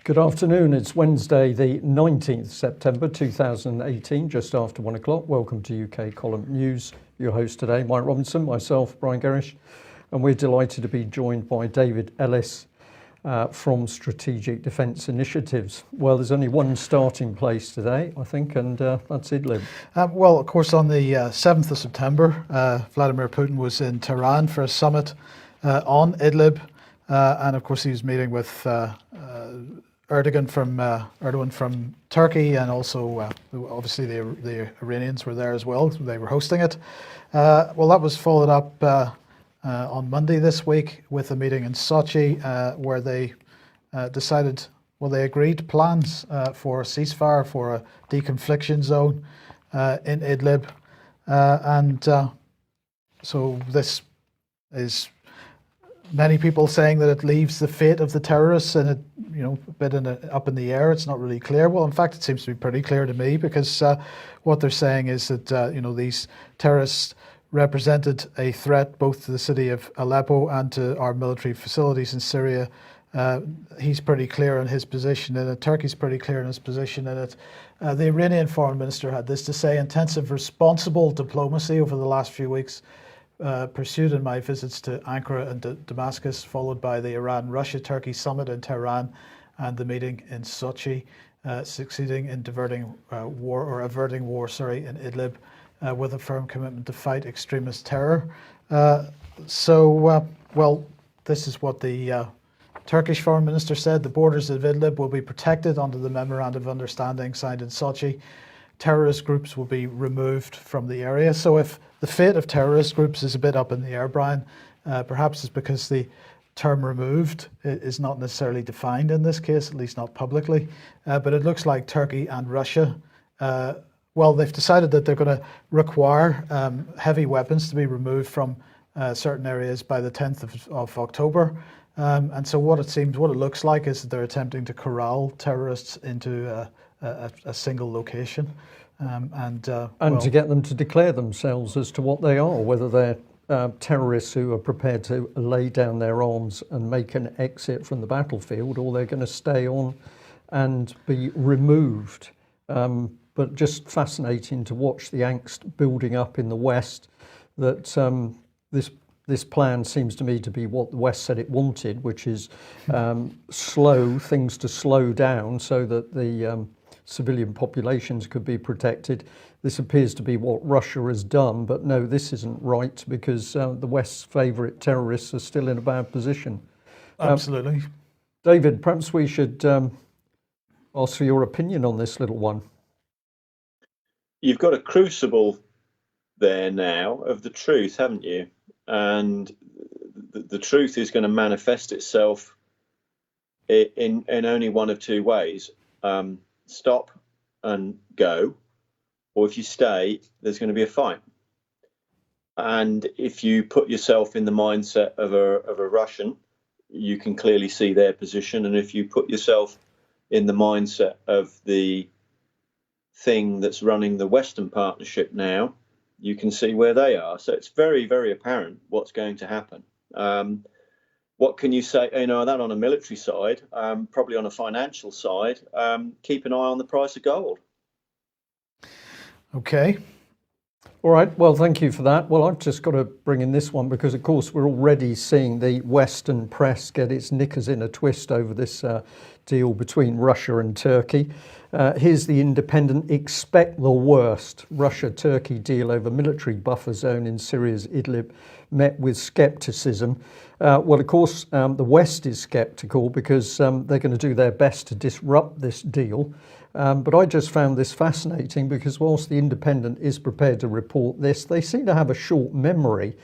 Good afternoon. It's Wednesday, the 19th September 2018, just after 1 o'clock. Welcome to UK Column News. Your host today, Mike Robinson, myself, Brian Gerrish, and we're delighted to be joined by David Ellis from Strategic Defence Initiatives. Well, there's only one starting place today, I think, and that's Idlib. Well, of course, on the 7th of September, Vladimir Putin was in Tehran for a summit on Idlib, and of course he was meeting with Erdogan from Turkey, and also obviously the Iranians were there as well. They were hosting it. Well, that was followed up on Monday this week with a meeting in Sochi where they decided, well, they agreed plans for a ceasefire, for a deconfliction zone in Idlib, and so this is many people saying that it leaves the fate of the terrorists in a bit up in the air. It's not really clear. Well, in fact, it seems to be pretty clear to me, because what they're saying is that these terrorists represented a threat both to the city of Aleppo and to our military facilities in Syria. He's pretty clear in his position in it. Turkey's pretty clear in his position in it. The Iranian foreign minister had this to say: intensive responsible diplomacy over the last few weeks pursued in my visits to Ankara and Damascus, followed by the Iran-Russia-Turkey summit in Tehran and the meeting in Sochi, succeeding in averting war in Idlib, with a firm commitment to fight extremist terror. Well, this is what the Turkish foreign minister said: the borders of Idlib will be protected under the memorandum of understanding signed in Sochi. Terrorist groups will be removed from the area. So if the fate of terrorist groups is a bit up in the air, Brian, perhaps it's because the term removed is not necessarily defined in this case, at least not publicly. But it looks like Turkey and Russia, well, they've decided that they're going to require heavy weapons to be removed from certain areas by the 10th of October. And so what it looks like is that they're attempting to corral terrorists into a single location. And to get them to declare themselves as to what they are, whether they're terrorists who are prepared to lay down their arms and make an exit from the battlefield, or they're going to stay on and be removed. But just fascinating to watch the angst building up in the West, that this plan seems to me to be what the West said it wanted, which is things to slow down so that the civilian populations could be protected. This appears to be what Russia has done, but no, this isn't right, because the West's favourite terrorists are still in a bad position. Absolutely. David, perhaps we should ask for your opinion on this little one. You've got a crucible there now of the truth, haven't you? And the truth is going to manifest itself in only one of two ways. Stop and go, or if you stay, there's going to be a fight. And if you put yourself in the mindset of a Russian, you can clearly see their position. And if you put yourself in the mindset of the thing that's running the Western Partnership now, you can see where they are. So it's very, very apparent what's going to happen. What can you say, that on a military side, probably on a financial side, keep an eye on the price of gold. Okay. All right, well, thank you for that. Well, I've just got to bring in this one because, of course, we're already seeing the Western press get its knickers in a twist over this deal between Russia and Turkey. Here's the Independent: expect the worst. Russia-Turkey deal over military buffer zone in Syria's Idlib met with scepticism. Well, of course, the West is sceptical because they're going to do their best to disrupt this deal. But I just found this fascinating because whilst the Independent is prepared to report this, they seem to have a short memory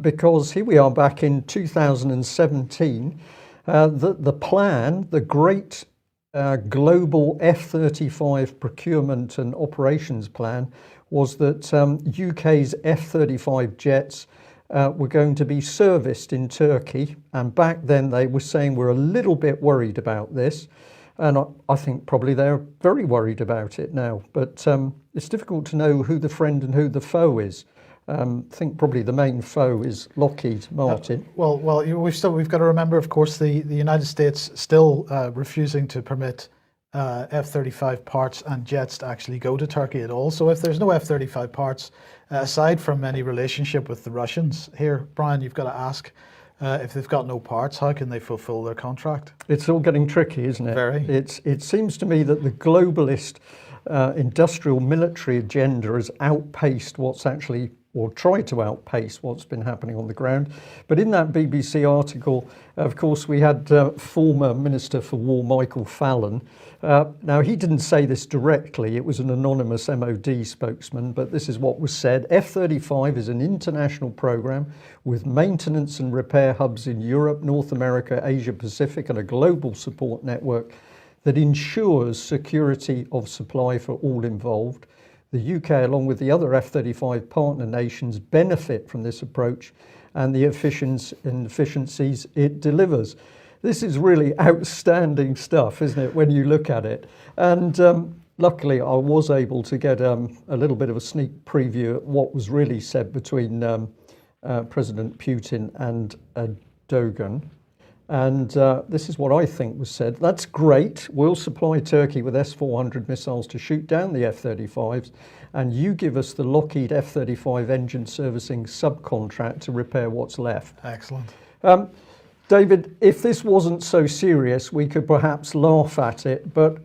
because here we are back in 2017. The plan, the great global F-35 procurement and operations plan, was that UK's F-35 jets were going to be serviced in Turkey. And back then they were saying we're a little bit worried about this. And I think probably they're very worried about it now. But it's difficult to know who the friend and who the foe is. I think probably the main foe is Lockheed Martin. We've got to remember, of course, the United States still refusing to permit F-35 parts and jets to actually go to Turkey at all. So if there's no F-35 parts, aside from any relationship with the Russians here, Brian, you've got to ask, if they've got no parts, how can they fulfill their contract? It's all getting tricky, isn't it? Very. It seems to me that the globalist industrial military agenda has outpaced what's actually, or tried to outpace what's been happening on the ground. But in that BBC article, of course, we had former Minister for War Michael Fallon. Now, he didn't say this directly, it was an anonymous MOD spokesman, but this is what was said. F-35 is an international program with maintenance and repair hubs in Europe, North America, Asia Pacific, and a global support network that ensures security of supply for all involved. The UK, along with the other F-35 partner nations, benefit from this approach and the efficiencies it delivers. This is really outstanding stuff, isn't it, when you look at it? And luckily, I was able to get a little bit of a sneak preview at what was really said between President Putin and Erdogan. And this is what I think was said. That's great. We'll supply Turkey with S-400 missiles to shoot down the F-35s, and you give us the Lockheed F-35 engine servicing subcontract to repair what's left. Excellent. David, if this wasn't so serious, we could perhaps laugh at it, but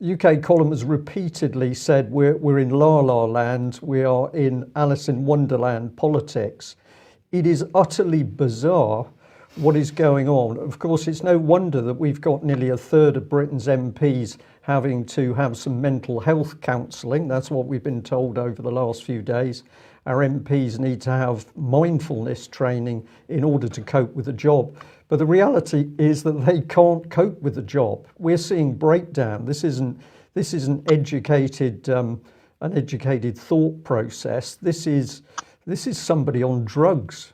UK column has repeatedly said we're in la-la land, we are in Alice in Wonderland politics. It is utterly bizarre what is going on. Of course, it's no wonder that we've got nearly a third of Britain's MPs having to have some mental health counselling. That's what we've been told over the last few days. Our MPs need to have mindfulness training in order to cope with the job. But the reality is that they can't cope with the job. We're seeing breakdown. This isn't educated, an educated thought process. This is somebody on drugs.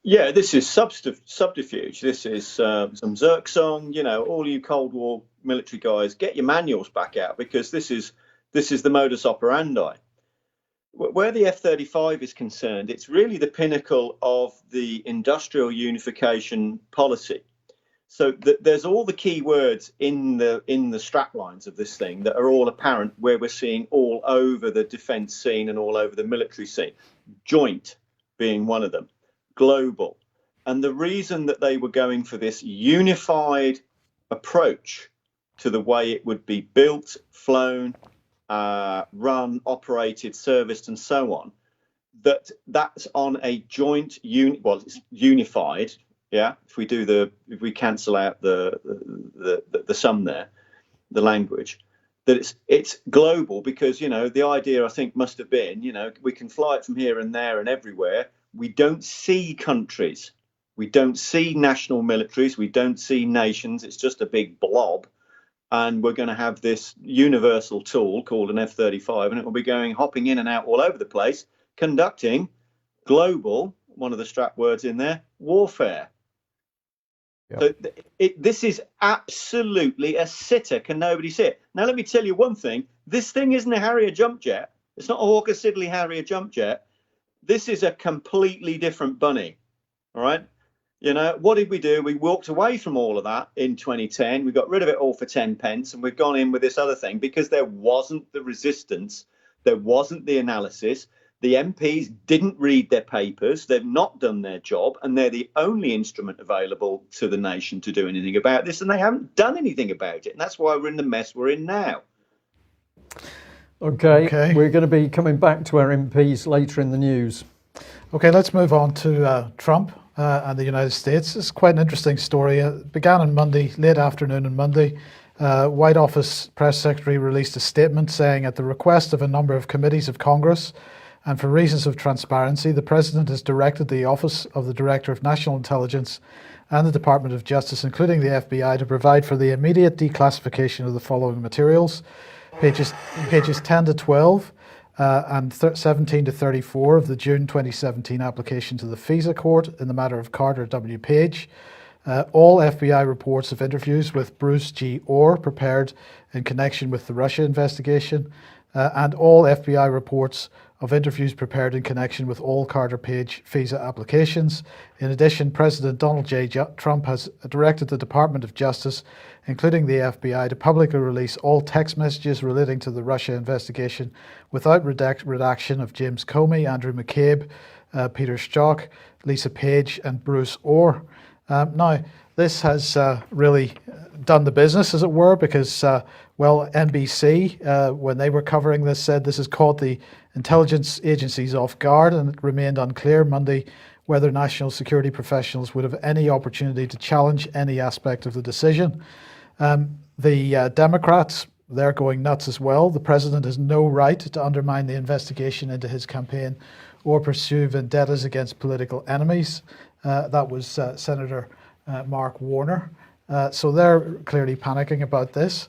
Yeah, this is subterfuge. This is some Zircon. You know, all you Cold War military guys, get your manuals back out, because this is the modus operandi. Where the F-35 is concerned, it's really the pinnacle of the industrial unification policy. So there's all the key words in the straplines of this thing that are all apparent, where we're seeing all over the defence scene and all over the military scene. Joint being one of them, global. And the reason that they were going for this unified approach to the way it would be built, flown, run, operated, serviced, and so on, that's on a joint it's unified. Yeah, if we cancel out the sum there, the language, that it's global, because, you know, the idea I think must have been, you know, we can fly it from here and there and everywhere. We don't see countries, we don't see national militaries, we don't see nations. It's just a big blob. And we're going to have this universal tool called an F-35, and it will be hopping in and out all over the place, conducting global, one of the strap words in there, warfare. Yep. So this is absolutely a sitter. Can nobody see it? Now, let me tell you one thing. This thing isn't a Harrier jump jet. It's not a Hawker Siddeley Harrier jump jet. This is a completely different bunny. All right. You know, what did we do? We walked away from all of that in 2010. We got rid of it all for 10 pence, and we've gone in with this other thing because there wasn't the resistance. There wasn't the analysis. The MPs didn't read their papers. They've not done their job, and they're the only instrument available to the nation to do anything about this, and they haven't done anything about it. And that's why we're in the mess we're in now. Okay. We're going to be coming back to our MPs later in the news. Okay, let's move on to Trump and the United States. It's quite an interesting story. It began on Monday, late afternoon on Monday. White Office press secretary released a statement saying, at the request of a number of committees of Congress and for reasons of transparency, the President has directed the Office of the Director of National Intelligence and the Department of Justice, including the FBI, to provide for the immediate declassification of the following materials. Pages 10 to 12 and 17 to 34 of the June 2017 application to the FISA court in the matter of Carter W. Page. All FBI reports of interviews with Bruce G. Orr prepared in connection with the Russia investigation. and all FBI reports of interviews prepared in connection with all Carter Page visa applications. In addition, President Donald J. Trump has directed the Department of Justice, including the FBI, to publicly release all text messages relating to the Russia investigation without redaction of James Comey, Andrew McCabe, Peter Strzok, Lisa Page, and Bruce Orr. Now, this has really done the business, as it were, because, well, NBC, when they were covering this, said this has caught the intelligence agencies off guard, and it remained unclear Monday whether national security professionals would have any opportunity to challenge any aspect of the decision. The Democrats, they're going nuts as well. The president has no right to undermine the investigation into his campaign or pursue vendettas against political enemies. That was Senator Mark Warner. So they're clearly panicking about this.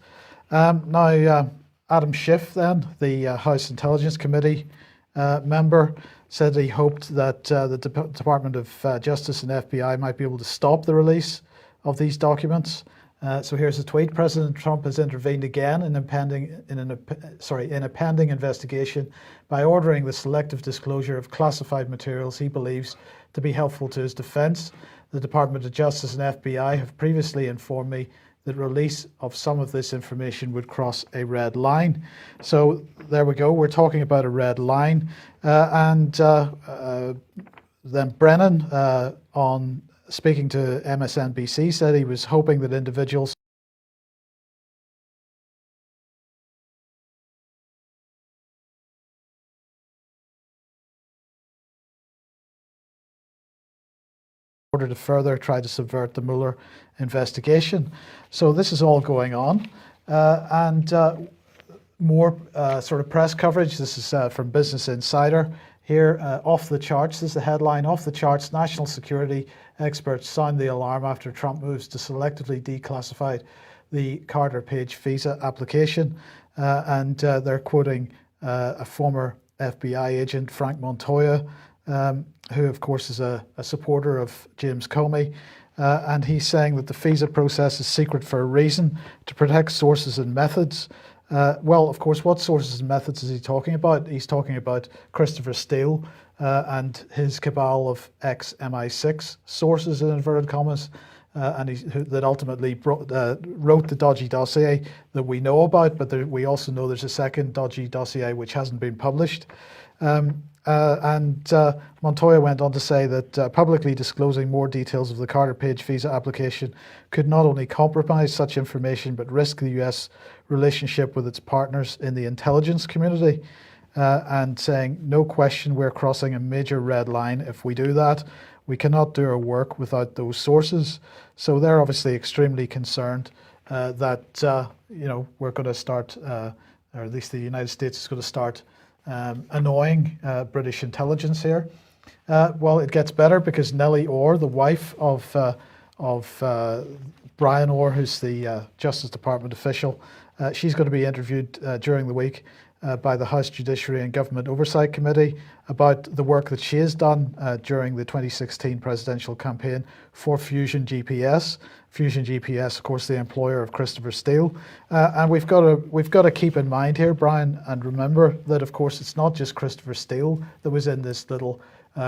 Now, Adam Schiff, then, the House Intelligence Committee member, said he hoped that the Department of Justice and FBI might be able to stop the release of these documents. So here's a tweet. President Trump has intervened again in a pending investigation by ordering the selective disclosure of classified materials he believes to be helpful to his defense. The Department of Justice and FBI have previously informed me that release of some of this information would cross a red line. So there we go. We're talking about a red line. And then Brennan, on speaking to MSNBC, said he was hoping that individuals in order to further try to subvert the Mueller investigation. So this is all going on. And more sort of press coverage. This is from Business Insider. Here, off the charts, this is the headline, off the charts, national security experts sound the alarm after Trump moves to selectively declassify the Carter Page visa application. And they're quoting a former FBI agent, Frank Montoya, who of course is a supporter of James Comey. And he's saying that the visa process is secret for a reason, to protect sources and methods. Well, of course, what sources and methods is he talking about? He's talking about Christopher Steele and his cabal of ex-MI6 sources, in inverted commas, and that ultimately wrote the dodgy dossier that we know about, but we also know there's a second dodgy dossier which hasn't been published. And Montoya went on to say that publicly disclosing more details of the Carter Page visa application could not only compromise such information, but risk the US relationship with its partners in the intelligence community. And saying, no question, we're crossing a major red line if we do that. We cannot do our work without those sources. So they're obviously extremely concerned that, we're going to start, or at least the United States is going to start annoying British intelligence here. Well, it gets better because Nellie Orr, the wife of Brian Orr, who's the Justice Department official, she's going to be interviewed during the week by the House Judiciary and Government Oversight Committee about the work that she has done during the 2016 presidential campaign for Fusion GPS. Fusion GPS, of course, the employer of Christopher Steele. And we've got to keep in mind here, Brian, and remember that, of course, it's not just Christopher Steele that was in this little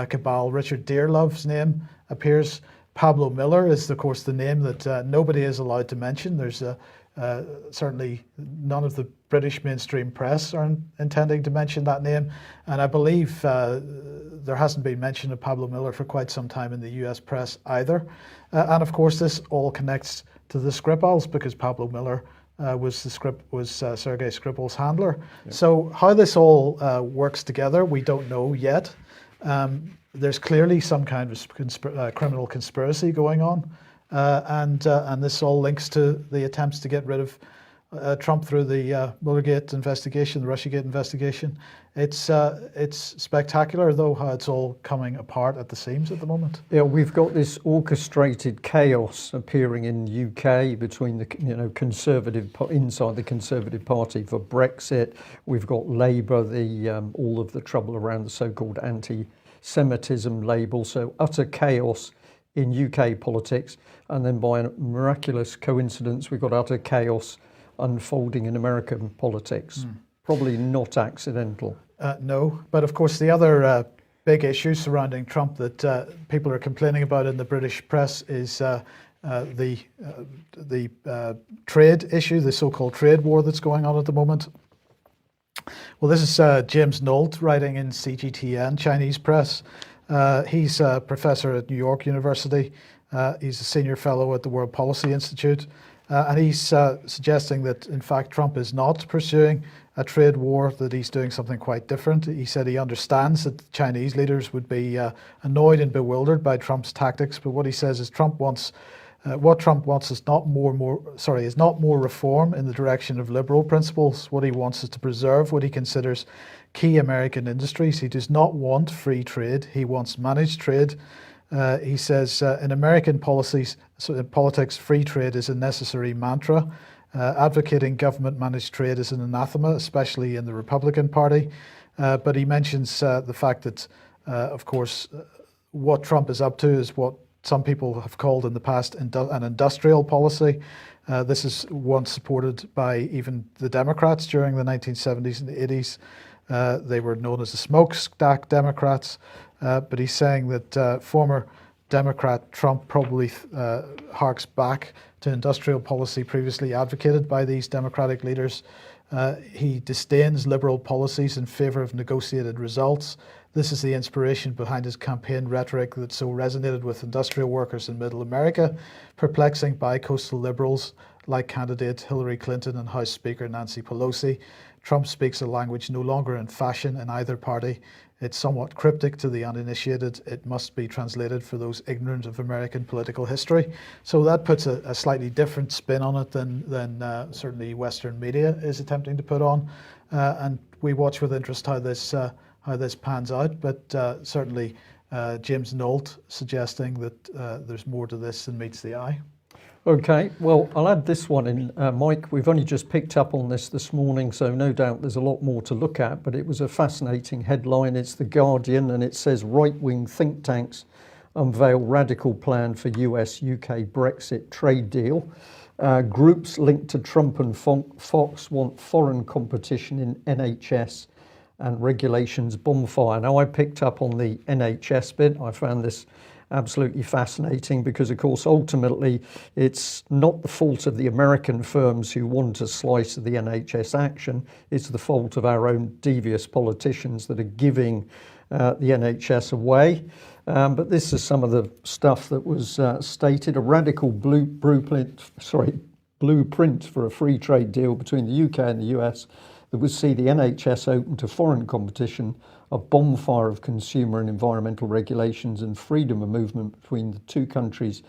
cabal. Richard Dearlove's name appears. Pablo Miller is, of course, the name that nobody is allowed to mention. There's certainly none of the British mainstream press are intending to mention that name. And I believe there hasn't been mention of Pablo Miller for quite some time in the US press either. And of course, this all connects to the Skripals because Pablo Miller was Sergei Skripal's handler. Yeah. So how this all works together, we don't know yet. There's clearly some kind of criminal conspiracy going on. And this all links to the attempts to get rid of Trump through the Muellergate investigation, the Russiagate investigation. It's spectacular, though, how it's all coming apart at the seams at the moment. Yeah, we've got this orchestrated chaos appearing in the UK between the inside the Conservative Party for Brexit. We've got Labour, all of the trouble around the so-called anti-Semitism label. So utter chaos in UK politics, and then by a miraculous coincidence, we've got utter chaos unfolding in American politics. Probably not accidental. No, but of course the other big issue surrounding Trump that people are complaining about in the British press is the trade issue, the so-called trade war that's going on at the moment. Well, this is James Nolt writing in CGTN, Chinese press. He's a professor at New York University. He's a senior fellow at the World Policy Institute. And he's suggesting that, in fact, Trump is not pursuing a trade war, that he's doing something quite different. He said he understands that Chinese leaders would be annoyed and bewildered by Trump's tactics, but what he says is what Trump wants is not more reform in the direction of liberal principles. What he wants is to preserve what he considers key American industries. He does not want free trade. He wants managed trade. He says in American politics, free trade is a necessary mantra. Advocating government-managed trade is an anathema, especially in the Republican Party. But he mentions the fact that, of course, what Trump is up to is what some people have called in the past an industrial policy. This is one supported by even the Democrats during the 1970s and 80s. They were known as the smokestack Democrats. But he's saying that former Democrat Trump probably harks back to industrial policy previously advocated by these Democratic leaders. He disdains liberal policies in favor of negotiated results. This is the inspiration behind his campaign rhetoric that so resonated with industrial workers in Middle America, perplexing bi-coastal liberals like candidate Hillary Clinton and House Speaker Nancy Pelosi. Trump speaks a language no longer in fashion in either party. It's somewhat cryptic to the uninitiated. It must be translated for those ignorant of American political history. So that puts a slightly different spin on it than certainly Western media is attempting to put on. And we watch with interest how this pans out. But certainly James Nolt suggesting that there's more to this than meets the eye. Okay, well, I'll add this one in, Mike. We've only just picked up on this morning, so no doubt there's a lot more to look at, but it was a fascinating headline. It's The Guardian, and it says right-wing think tanks unveil radical plan for US-UK Brexit trade deal. Groups linked to Trump and Fox want foreign competition in NHS and regulations bonfire. Now, I picked up on the NHS bit. I found this absolutely fascinating because, of course, ultimately it's not the fault of the American firms who want a slice of the NHS action. It's the fault of our own devious politicians that are giving the NHS away. But this is some of the stuff that was stated. A radical blueprint for a free trade deal between the UK and the US that would see the NHS open to foreign competition, a bonfire of consumer and environmental regulations and freedom of movement between the two countries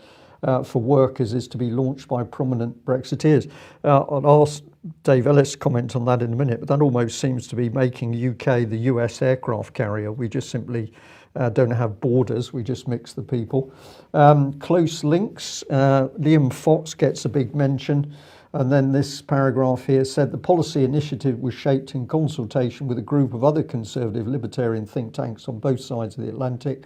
for workers is to be launched by prominent Brexiteers. I'll ask Dave Ellis comment on that in a minute, but that almost seems to be making UK the US aircraft carrier. We just simply don't have borders, we just mix the people. Close links, Liam Fox gets a big mention. And then this paragraph here said the policy initiative was shaped in consultation with a group of other conservative libertarian think tanks on both sides of the Atlantic.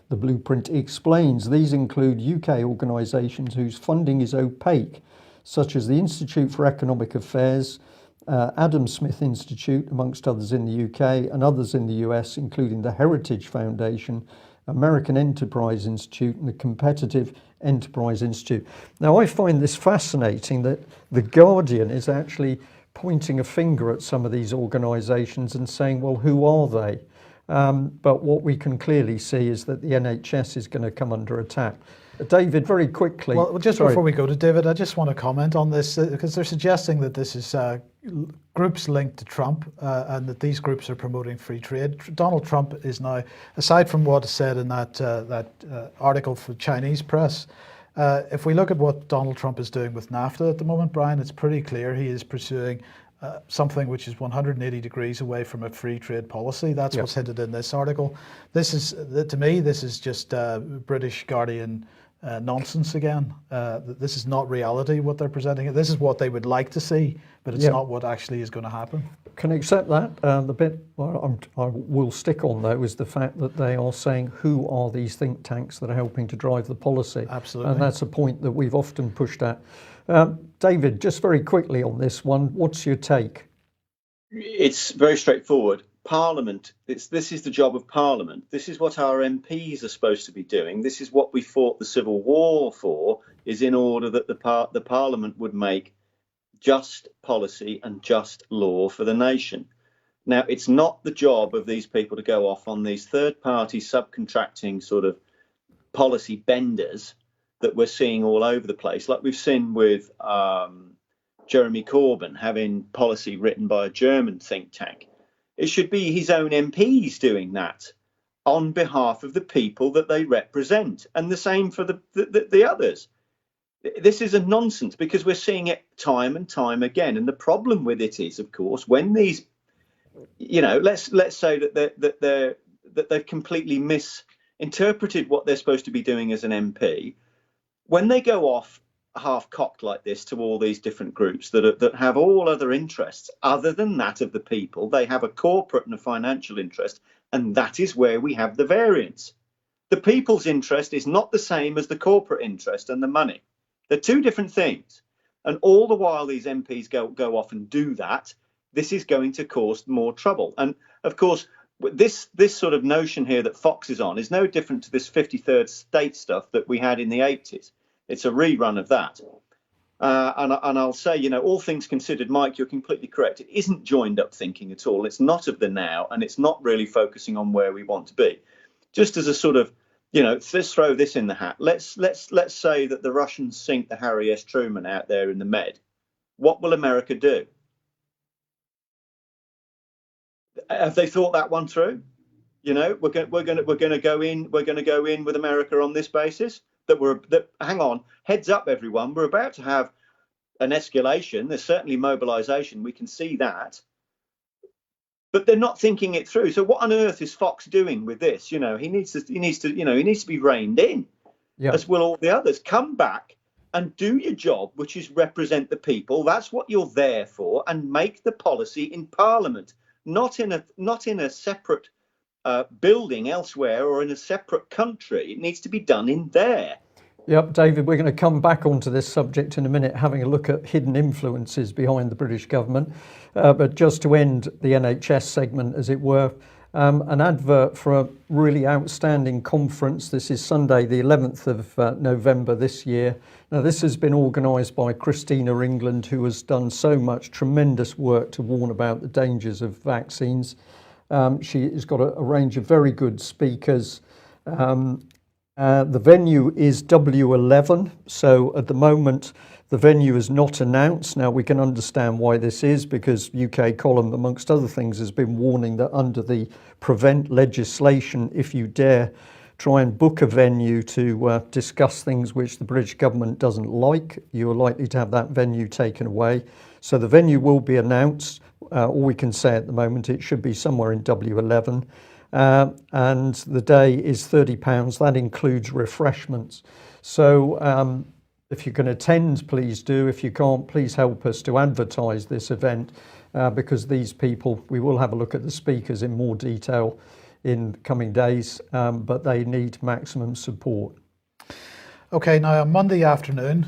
The blueprint explains these include UK organisations whose funding is opaque, such as the Institute for Economic Affairs, Adam Smith Institute, amongst others in the UK, and others in the US, including the Heritage Foundation, American Enterprise Institute, and the Competitive Enterprise Institute. Now, I find this fascinating that The Guardian is actually pointing a finger at some of these organisations and saying, well, who are they? But what we can clearly see is that the NHS is going to come under attack. David, very quickly. Well, just before we go to David, I just want to comment on this because they're suggesting that this is groups linked to Trump and that these groups are promoting free trade. Donald Trump is now, aside from what is said in that article for Chinese press, if we look at what Donald Trump is doing with NAFTA at the moment, Brian, it's pretty clear he is pursuing something which is 180 degrees away from a free trade policy. That's what's hinted in this article. This is, to me, this is just British Guardian nonsense again. This is not reality what they're presenting. This is what they would like to see, but it's not what actually is going to happen. Can I accept that? The bit I will stick on, though, is the fact that they are saying who are these think tanks that are helping to drive the policy. Absolutely. And that's a point that we've often pushed at. David, just very quickly on this one, what's your take? It's very straightforward. Parliament, this is the job of Parliament. This is what our MPs are supposed to be doing. This is what we fought the Civil War for, is in order that the Parliament would make just policy and just law for the nation. Now, it's not the job of these people to go off on these third-party subcontracting sort of policy benders that we're seeing all over the place, like we've seen with Jeremy Corbyn having policy written by a German think tank. It should be his own MPs doing that on behalf of the people that they represent, and the same for the others. This is a nonsense because we're seeing it time and time again. And the problem with it is, of course, when these, let's say that they've completely misinterpreted what they're supposed to be doing as an MP. When they go off half-cocked like this to all these different groups that have all other interests other than that of the people, they have a corporate and a financial interest, and that is where we have the variance. The people's interest is not the same as the corporate interest and the money. They're two different things. And all the while these MPs go off and do that, this is going to cause more trouble. And of course, this sort of notion here that Fox is on is no different to this 53rd state stuff that we had in the 80s. It's a rerun of that. And I'll say, all things considered, Mike, you're completely correct. It isn't joined up thinking at all. It's not of the now, and it's not really focusing on where we want to be. Just as a sort of, let's throw this in the hat. Let's say that the Russians sink the Harry S. Truman out there in the Med. What will America do? Have they thought that one through? We're going to go in with America on this basis. Hang on, heads up, everyone. We're about to have an escalation. There's certainly mobilization. We can see that. But they're not thinking it through. So what on earth is Fox doing with this? He needs to be reined in, as will all the others. Come back and do your job, which is represent the people. That's what you're there for, and make the policy in Parliament, not in a separate building elsewhere or in a separate country. It needs to be done in there. Yep, David, we're going to come back onto this subject in a minute, having a look at hidden influences behind the British government. But just to end the NHS segment, as it were, an advert for a really outstanding conference. This is Sunday, the 11th of November this year. Now, this has been organised by Christina England, who has done so much tremendous work to warn about the dangers of vaccines. She has got a range of very good speakers. The venue is W11, so at the moment the venue is not announced. Now we can understand why this is, because UK Column, amongst other things, has been warning that under the Prevent legislation, if you dare try and book a venue to discuss things which the British government doesn't like, you're likely to have that venue taken away. So the venue will be announced. All we can say at the moment, it should be somewhere in W11. And the day is £30. That includes refreshments. So if you can attend, please do. If you can't, please help us to advertise this event, because these people, we will have a look at the speakers in more detail in coming days, but they need maximum support. Okay, now on Monday afternoon,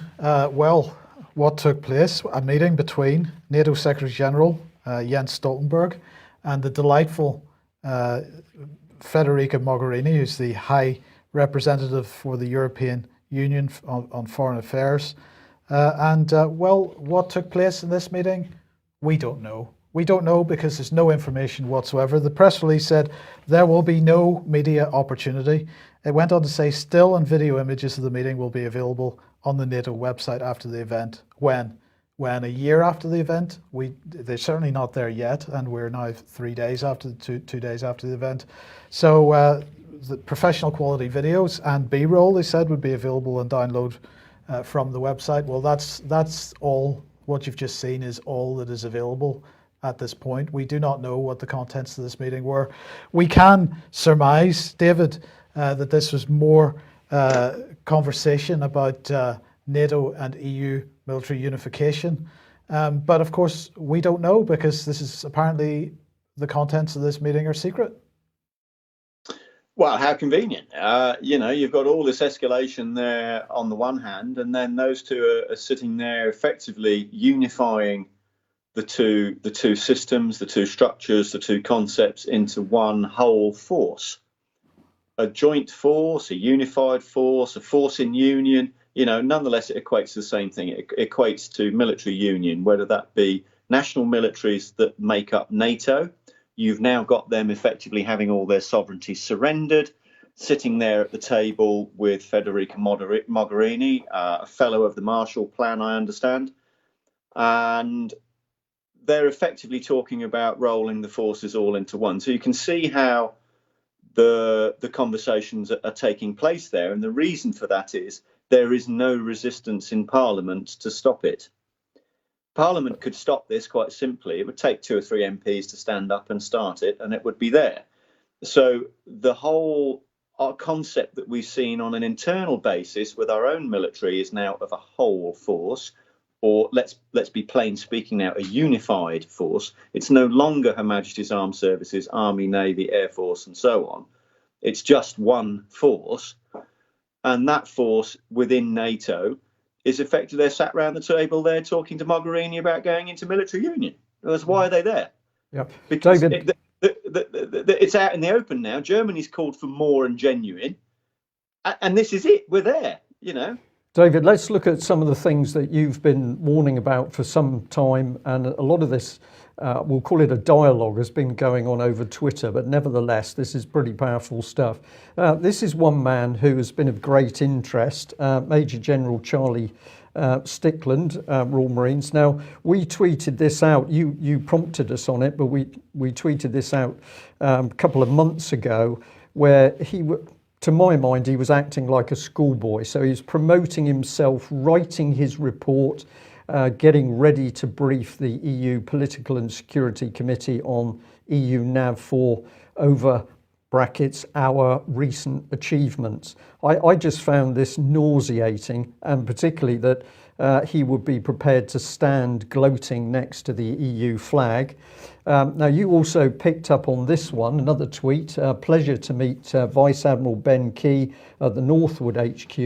what took place? A meeting between NATO Secretary General Jens Stoltenberg and the delightful Federica Mogherini, who's the High Representative for the European Union on Foreign Affairs. What took place in this meeting? We don't know. We don't know because there's no information whatsoever. The press release said there will be no media opportunity. It went on to say still and video images of the meeting will be available on the NATO website after the event. When a year after the event? They're certainly not there yet, and we're now 3 days after, two days after the event. So the professional quality videos and B-roll, they said, would be available and download from the website. Well, that's all. What you've just seen is all that is available at this point. We do not know what the contents of this meeting were. We can surmise, David, that this was more conversation about NATO and EU military unification. But of course, we don't know because this is apparently the contents of this meeting are secret. Well, how convenient. You've got all this escalation there on the one hand, and then those two are sitting there effectively unifying the two systems, the two structures, the two concepts into one whole force. A joint force, a unified force, a force in union, nonetheless, it equates to the same thing. It equates to military union, whether that be national militaries that make up NATO. You've now got them effectively having all their sovereignty surrendered, sitting there at the table with Federica Mogherini, a fellow of the Marshall Plan, I understand. And they're effectively talking about rolling the forces all into one. So you can see how the conversations are taking place there. And the reason for that is there is no resistance in Parliament to stop it. Parliament could stop this quite simply. It would take 2 or 3 MPs to stand up and start it, and it would be there. So the whole concept that we've seen on an internal basis with our own military is now of a whole force, or let's be plain speaking now, a unified force. It's no longer Her Majesty's Armed Services, Army, Navy, Air Force, and so on. It's just one force. And that force within NATO is effectively, they're sat around the table there talking to Mogherini about going into military union. Because why are they there? Yep. Because David, it's out in the open now. Germany's called for more and genuine. And this is it. We're there, David, let's look at some of the things that you've been warning about for some time. And a lot of this, we'll call it a dialogue, has been going on over Twitter. But nevertheless, this is pretty powerful stuff. This is one man who has been of great interest, Major General Charlie Stickland, Royal Marines. Now, we tweeted this out. You prompted us on it, but we tweeted this out a couple of months ago, where to my mind, he was acting like a schoolboy. So he's promoting himself, writing his report, getting ready to brief the EU Political and Security Committee on EU NAV4 over brackets our recent achievements. I just found this nauseating, and particularly that he would be prepared to stand gloating next to the EU flag. Now, you also picked up on this one, another tweet. Pleasure to meet Vice Admiral Ben Key at the Northwood HQ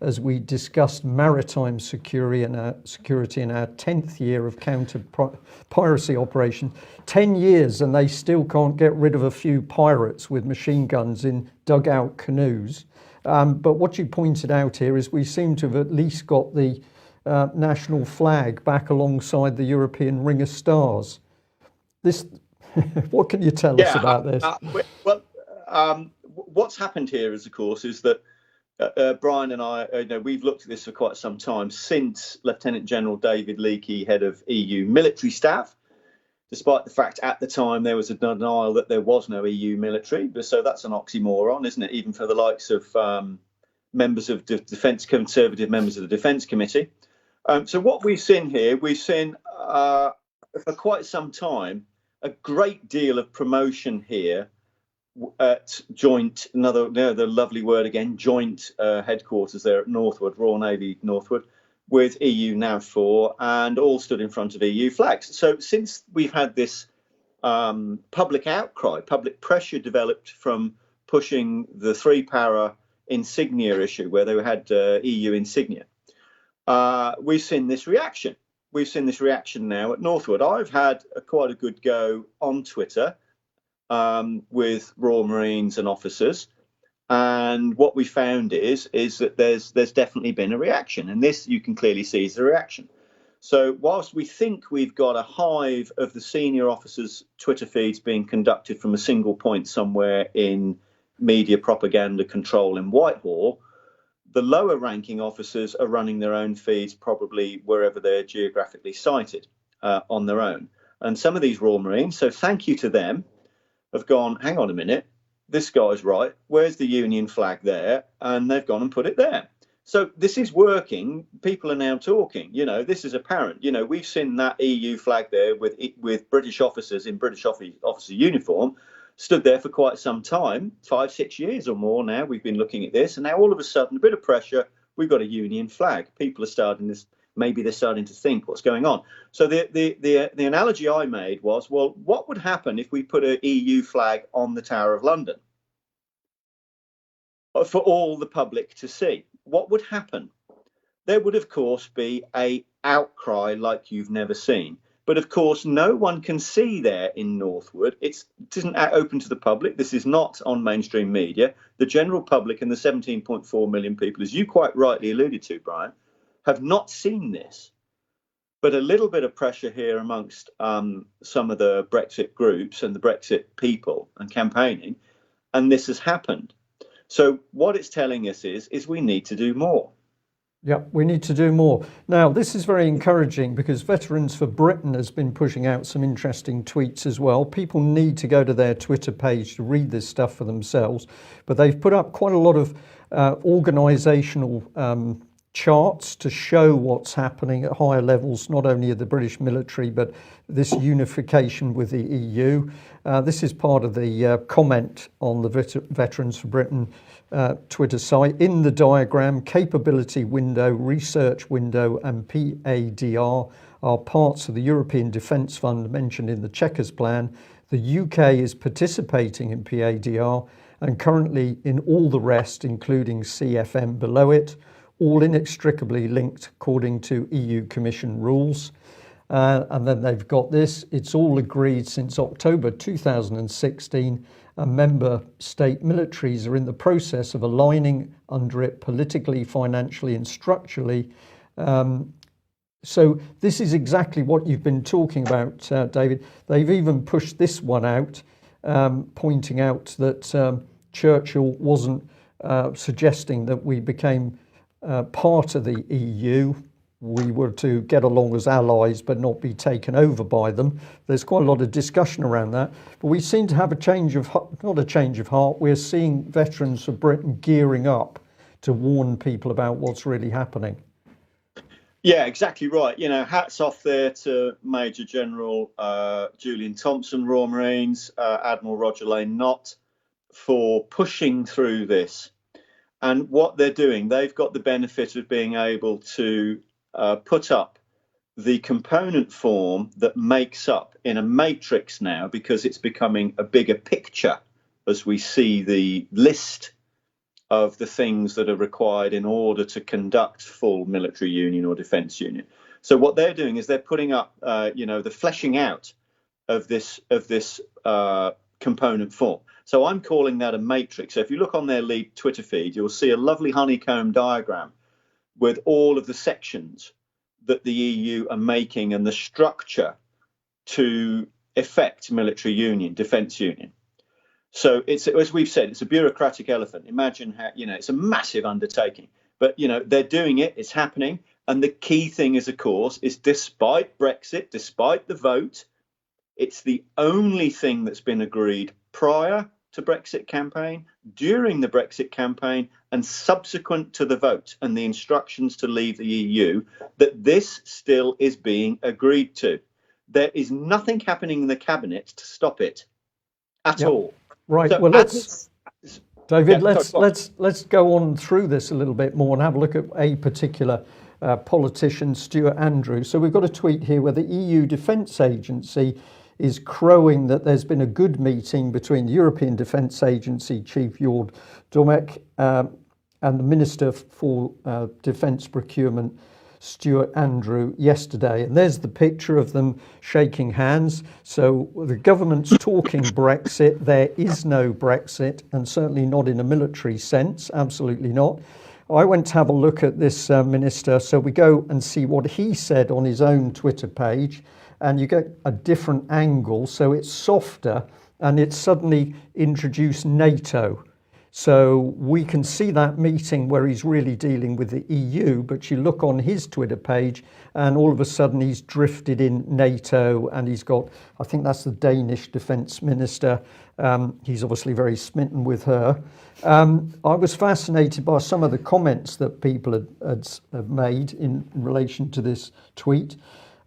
as we discussed maritime security in our 10th year of counter-piracy operation. 10 years and they still can't get rid of a few pirates with machine guns in dugout canoes. But what you pointed out here is we seem to have at least got the national flag back alongside the European Ring of Stars. What can you tell us about this? What's happened here is, of course, is that Brian and I, we've looked at this for quite some time since Lieutenant General David Leakey, head of EU military staff, despite the fact at the time there was a denial that there was no EU military. So that's an oxymoron, isn't it? Even for the likes of members of conservative members of the Defence Committee. So what we've seen here, for quite some time, a great deal of promotion here at joint, the lovely word again, joint headquarters there at Northwood, Royal Navy Northwood, with EU NAV4, and all stood in front of EU flags. So since we've had this public outcry, public pressure developed from pushing the 3-para insignia issue, where they had EU insignia, we've seen this reaction. We've seen this reaction now at Northwood. I've had quite a good go on Twitter with Royal Marines and officers, and what we found is that there's definitely been a reaction, and this you can clearly see is the reaction. So whilst we think we've got a hive of the senior officers' Twitter feeds being conducted from a single point somewhere in media propaganda control in Whitehall, the lower ranking officers are running their own feeds probably wherever they're geographically sited on their own. And some of these Royal Marines, so thank you to them, have gone, hang on a minute, this guy's right, where's the Union flag there? And they've gone and put it there. So this is working. People are now talking. This is apparent. We've seen that EU flag there with British officers in British officer uniform stood there for quite some time, 5-6 years or more now. We've been looking at this, and now all of a sudden, a bit of pressure, we've got a Union flag. People are starting this. Maybe they're starting to think what's going on. So the analogy I made was, well, what would happen if we put an EU flag on the Tower of London for all the public to see? What would happen? There would, of course, be an outcry like you've never seen. But of course, no one can see there in Northwood. It isn't open to the public. This is not on mainstream media. The general public and the 17.4 million people, as you quite rightly alluded to, Brian, have not seen this. But a little bit of pressure here amongst some of the Brexit groups and the Brexit people and campaigning, and this has happened. So what it's telling us is we need to do more. Yeah, we need to do more. Now, this is very encouraging because Veterans for Britain has been pushing out some interesting tweets as well. People need to go to their Twitter page to read this stuff for themselves. But they've put up quite a lot of organisational charts to show what's happening at higher levels, not only of the British military, but this unification with the EU. This is part of the comment on the Veterans for Britain Twitter site. In the diagram, capability window, research window and PADR are parts of the European Defence Fund mentioned in the Chequers Plan. The UK is participating in PADR and currently in all the rest, including CFM below it, all inextricably linked according to EU Commission rules. And then they've got this, it's all agreed since October 2016, and member state militaries are in the process of aligning under it politically, financially and structurally. So this is exactly what you've been talking about, David. They've even pushed this one out, pointing out that Churchill wasn't suggesting that we became part of the EU. We were to get along as allies but not be taken over by them. There's quite a lot of discussion around that. But we seem to have a change of heart, not a change of heart, we're seeing Veterans for Britain gearing up to warn people about what's really happening. Yeah, exactly right. You know, hats off there to Major General Julian Thompson, Royal Marines, Admiral Roger Lane Nott, for pushing through this. And what they're doing, they've got the benefit of being able to put up the component form that makes up in a matrix now, because it's becoming a bigger picture as we see the list of the things that are required in order to conduct full military union or defence union. So what they're doing is they're putting up, the fleshing out of this component form. So I'm calling that a matrix. So if you look on their lead Twitter feed, you'll see a lovely honeycomb diagram with all of the sections that the EU are making and the structure to effect military union, defence union. So it's, as we've said, it's a bureaucratic elephant. Imagine how, it's a massive undertaking, but, they're doing it, it's happening. And the key thing is, of course, is despite Brexit, despite the vote, it's the only thing that's been agreed prior to Brexit campaign, during the Brexit campaign, and subsequent to the vote and the instructions to leave the EU, that this still is being agreed to. There is nothing happening in the cabinet to stop it at all. Right. So well, David, let's go on through this a little bit more and have a look at a particular politician, Stuart Andrews. So we've got a tweet here where the EU Defence Agency is crowing that there's been a good meeting between the European Defence Agency Chief Jord Domek and the Minister for Defence Procurement, Stuart Andrews, yesterday. And there's the picture of them shaking hands. So the government's talking Brexit. There is no Brexit, and certainly not in a military sense, absolutely not. I went to have a look at this minister, so we go and see what he said on his own Twitter page. And you get a different angle, so it's softer, and it's suddenly introduced NATO. So we can see that meeting where he's really dealing with the EU, but you look on his Twitter page and all of a sudden he's drifted in NATO, and he's got, I think that's the Danish defence minister. He's obviously very smitten with her. I was fascinated by some of the comments that people had made in relation to this tweet.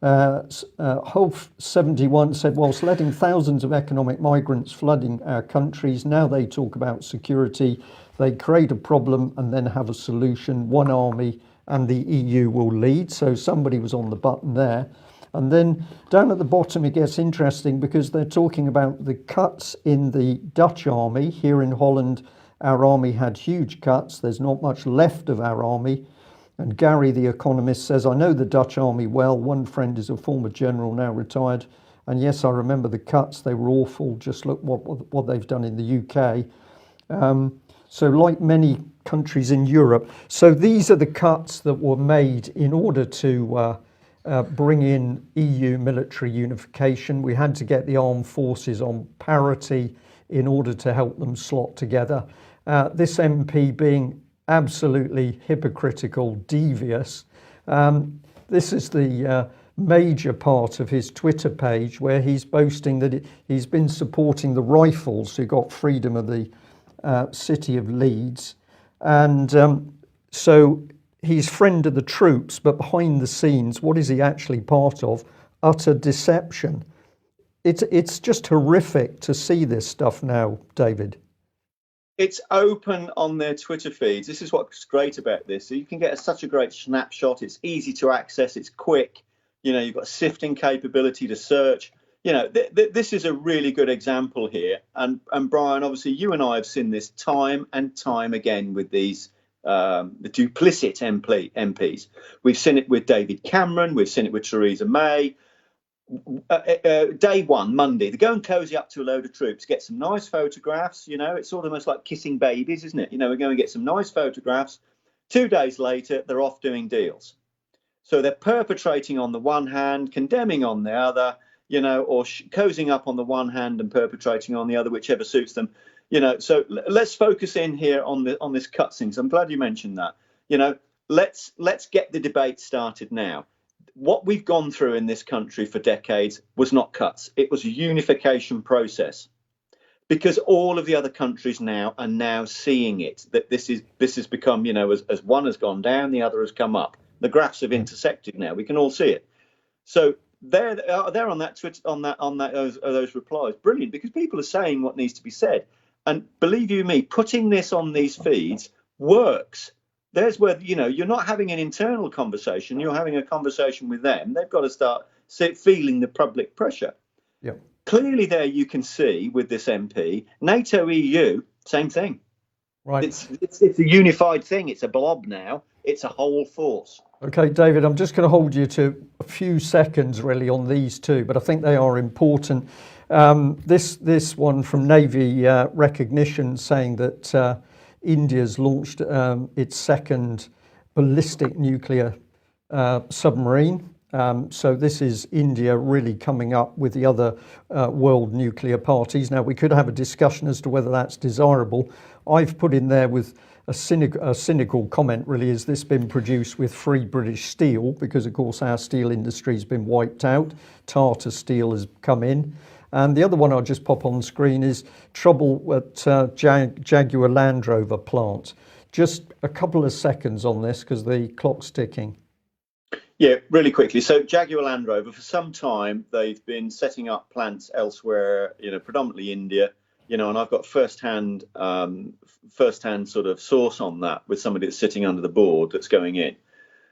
Hof71 said, whilst letting thousands of economic migrants flooding our countries, now they talk about security. They create a problem and then have a solution. One army and the EU will lead. So somebody was on the button there. And then down at the bottom, it gets interesting because they're talking about the cuts in the Dutch army. Here in Holland, our army had huge cuts. There's not much left of our army. And Gary, the economist, says, I know the Dutch army well. One friend is a former general, now retired. And yes, I remember the cuts. They were awful. Just look what they've done in the UK. So like many countries in Europe, so these are the cuts that were made in order to bring in EU military unification. We had to get the armed forces on parity in order to help them slot together. This MP being absolutely hypocritical, devious. This is the major part of his Twitter page where he's boasting that he's been supporting the Rifles who got freedom of the city of Leeds. And so he's friend of the troops, but behind the scenes, what is he actually part of? Utter deception. It's just horrific to see this stuff now, David. It's open on their Twitter feeds. This is what's great about this. So you can get such a great snapshot. It's easy to access. It's quick. You've got sifting capability to search. This is a really good example here. And Brian, obviously, you and I have seen this time and time again with these the duplicit MPs. We've seen it with David Cameron. We've seen it with Theresa May. Day one, Monday, they go and cozy up to a load of troops, get some nice photographs. It's almost like kissing babies, isn't it? We're going to get some nice photographs. 2 days later, they're off doing deals. So they're perpetrating on the one hand, condemning on the other, or cozying up on the one hand and perpetrating on the other, whichever suits them. So let's focus in here on this cutscene. So I'm glad you mentioned that. Let's get the debate started now. What we've gone through in this country for decades was not cuts. It was a unification process, because all of the other countries now are seeing it, that this has become, as one has gone down, the other has come up. The graphs have intersected now. We can all see it. So they're on that Twitter, on those replies. Brilliant, because people are saying what needs to be said. And believe you me, putting this on these feeds works. There's where, you're not having an internal conversation. You're having a conversation with them. They've got to start feeling the public pressure. Yep. Clearly there you can see with this MP, NATO, EU, same thing. Right. It's a unified thing. It's a blob now. It's a whole force. Okay, David, I'm just going to hold you to a few seconds really on these two, but I think they are important. This one from Navy Recognition saying that India's launched its second ballistic nuclear submarine. So this is India really coming up with the other world nuclear parties. Now, we could have a discussion as to whether that's desirable. I've put in there with a cynical comment, really, has this been produced with free British steel? Because, of course, our steel industry has been wiped out. Tata Steel has come in. And the other one I'll just pop on the screen is trouble at Jaguar Land Rover plant. Just a couple of seconds on this because the clock's ticking. Yeah, really quickly. So Jaguar Land Rover, for some time, they've been setting up plants elsewhere, predominantly India, and I've got first-hand sort of source on that with somebody that's sitting under the board that's going in.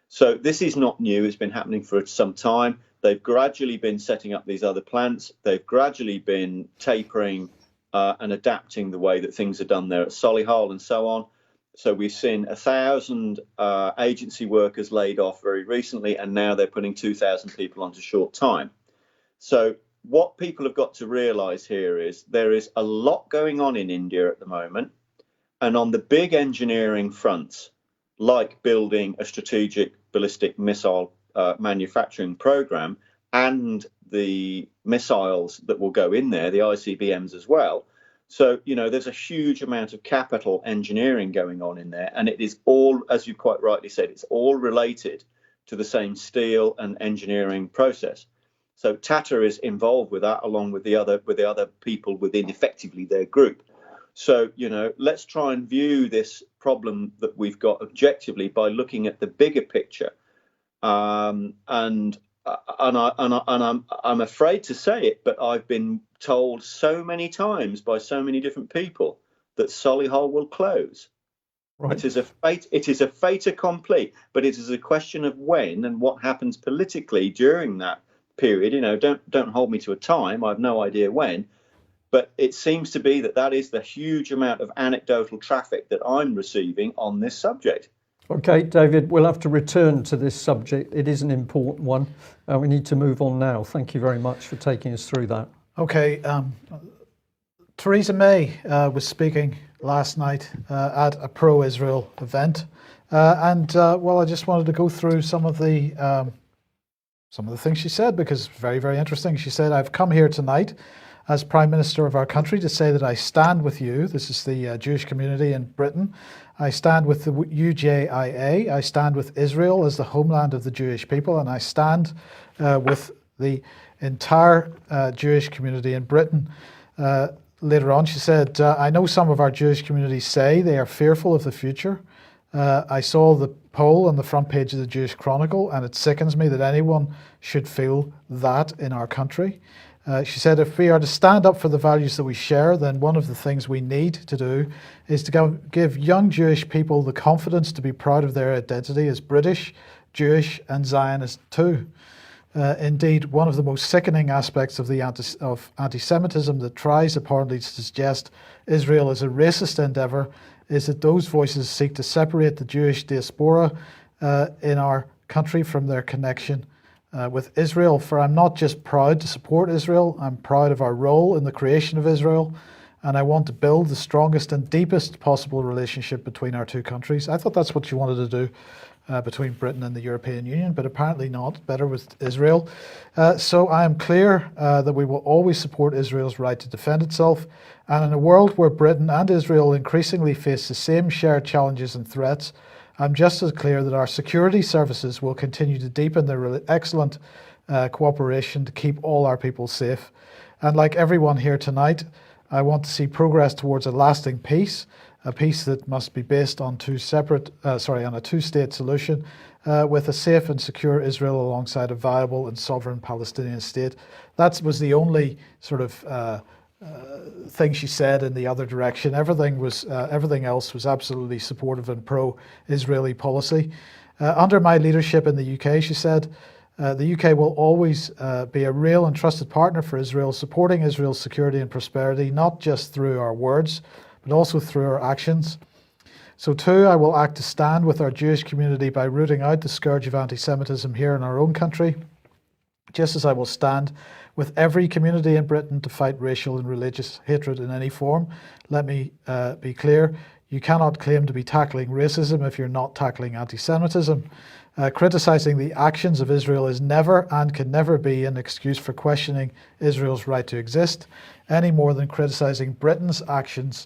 So this is not new. It's been happening for some time. They've gradually been setting up these other plants. They've gradually been tapering and adapting the way that things are done there at Solihull and so on. So we've seen 1,000 agency workers laid off very recently, and now they're putting 2,000 people onto short time. So what people have got to realise here is there is a lot going on in India at the moment. And on the big engineering fronts, like building a strategic ballistic missile manufacturing program and the missiles that will go in there, the ICBMs as well. So, there's a huge amount of capital engineering going on in there. And it is all, as you quite rightly said, it's all related to the same steel and engineering process. So Tata is involved with that, along with the other people within effectively their group. So, let's try and view this problem that we've got objectively by looking at the bigger picture. And I'm afraid to say it, but I've been told so many times by so many different people that Solihull will close. Right. It is a fait accompli, but it is a question of when and what happens politically during that period. Don't hold me to a time. I have no idea when, but it seems to be that is the huge amount of anecdotal traffic that I'm receiving on this subject. Okay, David, we'll have to return to this subject. It is an important one. We need to move on now. Thank you very much for taking us through that. Okay, Theresa May was speaking last night at a pro-Israel event, well, I just wanted to go through some of the things she said, because very, very interesting. She said, "I've come here tonight as Prime Minister of our country to say that I stand with you." This is the Jewish community in Britain. "I stand with the UJIA. I stand with Israel as the homeland of the Jewish people, and I stand with the entire Jewish community in Britain." Later on, she said, "I know some of our Jewish communities say they are fearful of the future. I saw the poll on the front page of the Jewish Chronicle, and it sickens me that anyone should feel that in our country." She said, "If we are to stand up for the values that we share, then one of the things we need to do is to give young Jewish people the confidence to be proud of their identity as British, Jewish, and Zionist too. Indeed, one of the most sickening aspects of anti-Semitism that tries apparently to suggest Israel is a racist endeavour is that those voices seek to separate the Jewish diaspora in our country from their connection with Israel. For I'm not just proud to support Israel, I'm proud of our role in the creation of Israel, and I want to build the strongest and deepest possible relationship between our two countries." I thought that's what she wanted to do between Britain and the European Union, but apparently not. Better with Israel. "So I am clear that we will always support Israel's right to defend itself, and in a world where Britain and Israel increasingly face the same shared challenges and threats, I'm just as clear that our security services will continue to deepen their excellent cooperation to keep all our people safe. And like everyone here tonight, I want to see progress towards a lasting peace, a peace that must be based on on a two-state solution with a safe and secure Israel alongside a viable and sovereign Palestinian state." That was the only sort of thing she said in the other direction. Everything else was absolutely supportive and pro-Israeli policy. "Under my leadership in the UK," she said, "the UK will always be a real and trusted partner for Israel, supporting Israel's security and prosperity, not just through our words, but also through our actions. So too, I will act to stand with our Jewish community by rooting out the scourge of anti-Semitism here in our own country, just as I will stand with every community in Britain to fight racial and religious hatred in any form. Let me be clear, you cannot claim to be tackling racism if you're not tackling anti-Semitism. Criticising the actions of Israel is never and can never be an excuse for questioning Israel's right to exist, any more than criticising Britain's actions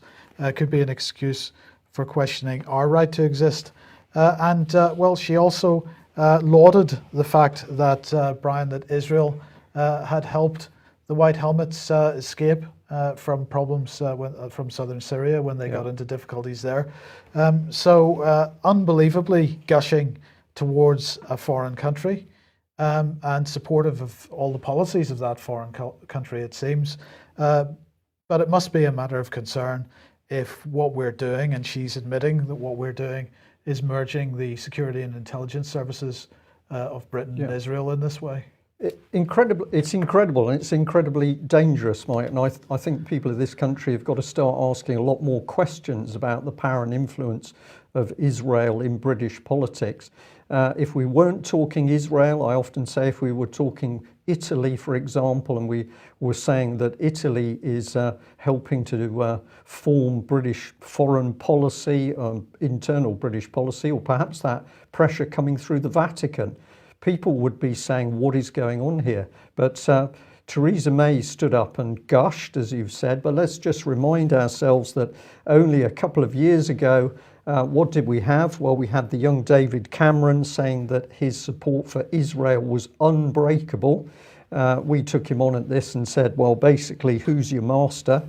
could be an excuse for questioning our right to exist." She also lauded the fact that, Brian, that Israel had helped the White Helmets escape from problems from southern Syria when they got into difficulties there. Unbelievably gushing towards a foreign country and supportive of all the policies of that foreign country, it seems. But it must be a matter of concern if what we're doing, and she's admitting that what we're doing, is merging the security and intelligence services of Britain and Israel in this way. It's incredible, and it's incredibly dangerous, Mike. And I think people of this country have got to start asking a lot more questions about the power and influence of Israel in British politics. If we weren't talking Israel, I often say if we were talking Italy, for example, and we were saying that Italy is helping to form British foreign policy, internal British policy, or perhaps that pressure coming through the Vatican, people would be saying, what is going on here? But Theresa May stood up and gushed, as you've said, but let's just remind ourselves that only a couple of years ago, what did we have? Well, we had the young David Cameron saying that his support for Israel was unbreakable. We took him on at this and said, well, basically, who's your master?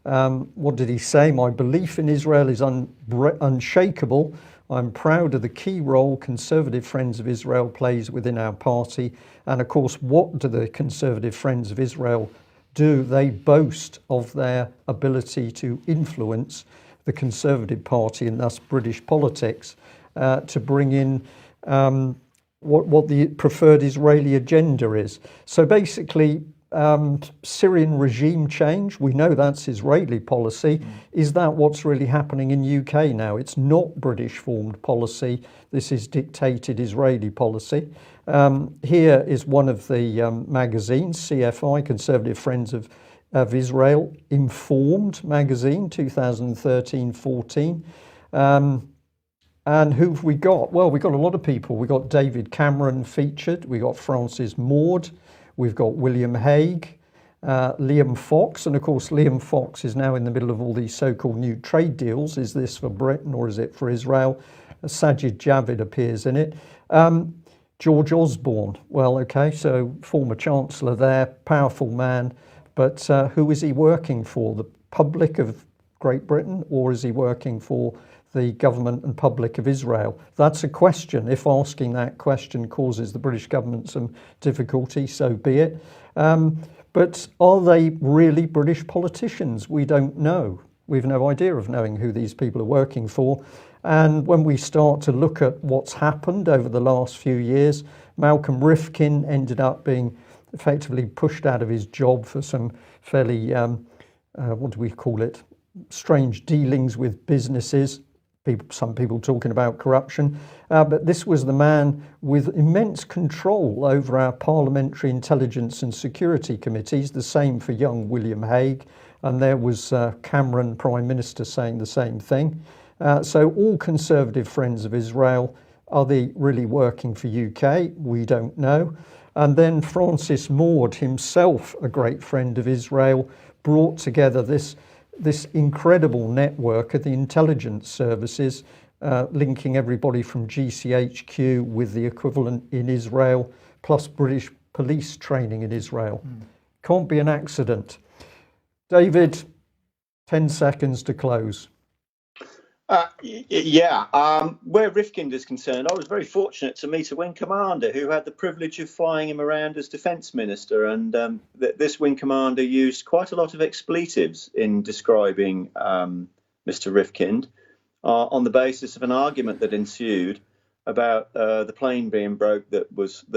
What did he say? My belief in Israel is unshakable. I'm proud of the key role Conservative Friends of Israel plays within our party. And of course, what do the Conservative Friends of Israel do? They boast of their ability to influence the Conservative Party and thus British politics to bring in what the preferred Israeli agenda is. So basically, Syrian regime change, we know that's Israeli policy. Is that what's really happening in UK now? It's not British formed policy. This is dictated Israeli policy. Here is one of the magazines, CFI, Conservative Friends of Israel, Informed magazine, 2013-14. And who've we got? Well, we've got a lot of people. We've got David Cameron featured. We've got Francis Maude. We've got William Hague, Liam Fox. And of course, Liam Fox is now in the middle of all these so-called new trade deals. Is this for Britain or is it for Israel? Sajid Javid appears in it. George Osborne. Well, okay, so former Chancellor there, powerful man. But who is he working for? The public of Great Britain, or is he working for the government and public of Israel? That's a question. If asking that question causes the British government some difficulty, so be it. But are they really British politicians? We don't know. We've no idea of knowing who these people are working for. And when we start to look at what's happened over the last few years, Malcolm Rifkin ended up being effectively pushed out of his job for some fairly, what do we call it, strange dealings with businesses. Some people talking about corruption, but this was the man with immense control over our parliamentary intelligence and security committees, the same for young William Hague, and there was Cameron, Prime Minister, saying the same thing. So all Conservative Friends of Israel, are they really working for UK? We don't know. And then Francis Maude, himself a great friend of Israel, brought together this incredible network of the intelligence services, linking everybody from GCHQ with the equivalent in Israel, plus British police training in Israel. Can't be an accident. David, 10 seconds to close. Where Rifkind is concerned, I was very fortunate to meet a wing commander who had the privilege of flying him around as defence minister, and this wing commander used quite a lot of expletives in describing Mr. Rifkind on the basis of an argument that ensued about the plane being broke that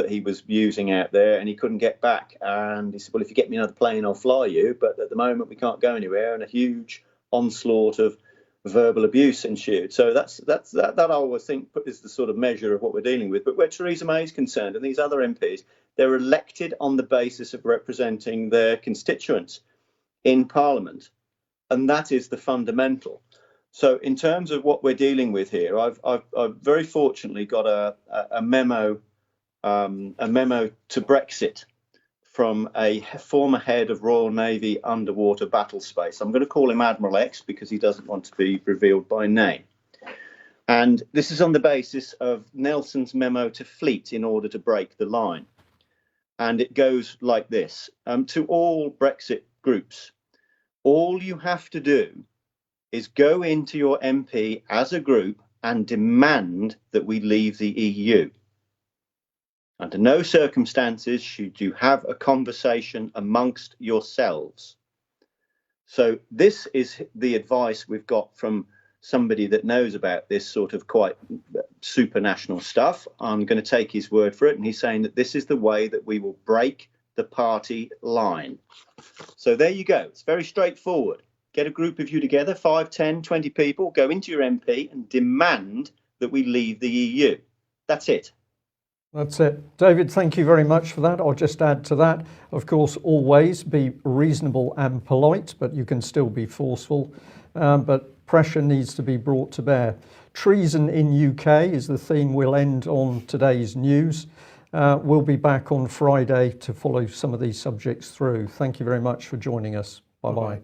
he was using out there, and he couldn't get back. And he said, "Well, if you get me another plane, I'll fly you. But at the moment, we can't go anywhere." And a huge onslaught of verbal abuse ensued. So that I always think is the sort of measure of what we're dealing with. But where Theresa May is concerned, and these other MPs, they're elected on the basis of representing their constituents in Parliament, and that is the fundamental. So in terms of what we're dealing with here, I've very fortunately got a memo to Brexit from a former head of Royal Navy underwater battle space. I'm going to call him Admiral X because he doesn't want to be revealed by name. And this is on the basis of Nelson's memo to Fleet in order to break the line. And it goes like this. To all Brexit groups, all you have to do is go into your MP as a group and demand that we leave the EU. Under no circumstances should you have a conversation amongst yourselves. So this is the advice we've got from somebody that knows about this sort of quite supranational stuff. I'm going to take his word for it. And he's saying that this is the way that we will break the party line. So there you go. It's very straightforward. Get a group of you together, 5, 10, 20 people, go into your MP and demand that we leave the EU. That's it. That's it. David, thank you very much for that. I'll just add to that, of course, always be reasonable and polite, but you can still be forceful. But pressure needs to be brought to bear. Treason in UK is the theme we'll end on today's news. We'll be back on Friday to follow some of these subjects through. Thank you very much for joining us. Bye-bye.